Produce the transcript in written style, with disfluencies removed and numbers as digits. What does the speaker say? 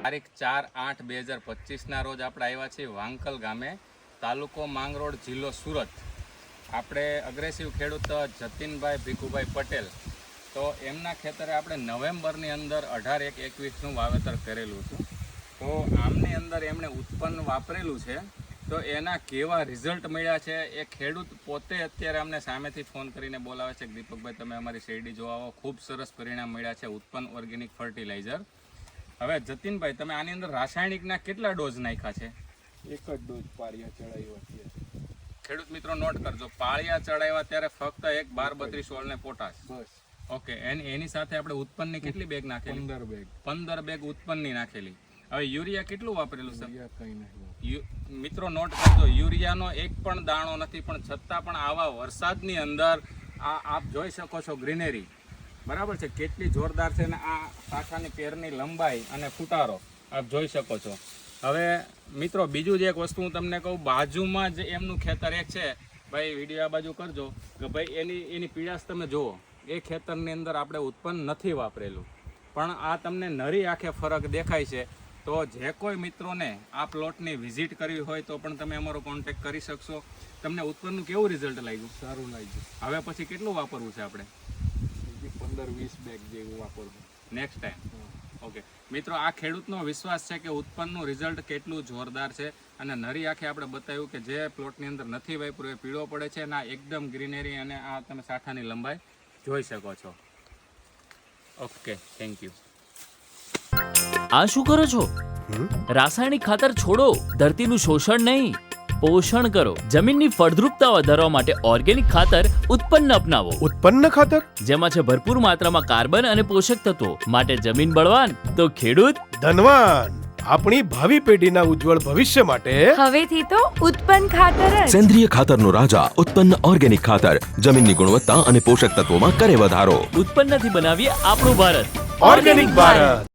તારીખ 4/8/2025 રોજ આપણે આવ્યા છીએ વાંકલ ગામે, તાલુકો માંગરોળ, જિલ્લો સુરત. આપણે અગ્રેસિવ ખેડૂત જતીનભાઈ ભીખુભાઈ પટેલ, તો એમના ખેતરે આપણે નવેમ્બરની અંદર 18/1/21નું વાવેતર કરેલું હતું. તો આમની અંદર એમણે ઉત્પન્ન વાપરેલું છે, તો એના કેવા રિઝલ્ટ મળ્યા છે એ ખેડૂત પોતે અત્યારે અમને સામેથી ફોન કરીને બોલાવે છે કે દીપકભાઈ તમે અમારી શેરડી જોવા આવો, ખૂબ સરસ પરિણામ મળ્યા છે ઉત્પન્ન ઓર્ગેનિક ફર્ટિલાઇઝર. હવે જતીનભાઈ, તમે આની અંદર રાસાયણિકના કેટલા ડોઝ નાખ્યા છે? એક જ ડોઝ પાળિયા ચડાવ્યો છે. ખેડૂત મિત્રો નોટ કરજો, પાળિયા ચડાવ્યા ત્યારે ફક્ત એક 12-32-16 ને પોટાશ. બસ. ઓકે, એની સાથે આપણે ઉત્પન્નની કેટલી બેગ નાખેલી? 15 બેગ. 15 બેગ ઉત્પન્નની નાખેલી. હવે યુરિયા કેટલું વાપરેલું સર? કંઈ નહીં. મિત્રો નોટ કરજો, યુરિયાનો એક પણ દાણો નથી, પણ છતાં પણ આવા વરસાદની અંદર આ આપ જોઈ શકો છો ગ્રીનરી, બરાબર છે, કેટલી જોરદાર છે. ને આ શાખાની પેરની લંબાઈ અને ફૂટારો આપ જોઈ શકો છો. હવે મિત્રો બીજું જ એક વસ્તુ હું તમને કહું, બાજુમાં જ એમનું ખેતર એક છે, ભાઈ વિડીયો આ બાજુ કરજો, કે ભાઈ એની પીળાશ તમે જુઓ. એ ખેતરની અંદર આપણે ઉત્પન્ન નથી વાપરેલું, પણ આ તમને નરી આંખે ફરક દેખાય છે. તો જે કોઈ મિત્રોને આ પ્લોટની વિઝિટ કરવી હોય તો પણ તમે અમારો કોન્ટેક્ટ કરી શકશો. તમને ઉત્પન્નનું કેવું રિઝલ્ટ લાગ્યું? સારું લાગ્યું. હવે પછી કેટલું વાપરવું છે આપણે? 15-20 બેગ જેવું વાપરવું નેક્સ્ટ ટાઈમ. ઓકે મિત્રો, આ ખેડૂતનો વિશ્વાસ છે કે ઉત્પન્નનું રિઝલ્ટ કેટલું જોરદાર છે, અને નરી આંખે આપણે બતાવ્યું કે જે પ્લોટની અંદર નથી વાપર્યું એ પીળો પડે છે, અને આ એકદમ ગ્રીનરી, અને આ તમે શાખાની લંબાઈ જોઈ શકો છો. Okay, thank you. આ શું કરો છો? રાસાયણિક ખાતર છોડો, ધરતીનું શોષણ નહીં, પોષણ કરો. જમીનની ફળદ્રુપતા વધારવા માટે ઓર્ગેનિક ખાતર ઉત્પન્ન અપનાવો. ઉત્પન્ન ખાતર જેમાં છે ભરપૂર માત્રામાં કાર્બન અને પોષક તત્વો, માટે જમીન બળવાન તો ખેડૂત ધનવાન. આપણી ભાવિ પેઢીના ઉજ્જવળ ભવિષ્ય માટે હવેથી તો ઉત્પન્ન ખાતર જ. સેન્દ્રિય ખાતરનો રાજા ઉત્પન્ન ઓર્ગેનિક ખાતર જમીનની ગુણવત્તા અને પોષક તત્વોમાં કરે વધારો. ઉત્પન્નથી બનાવીએ આપણું ભારત. ઓર્ગેનિક ભારત.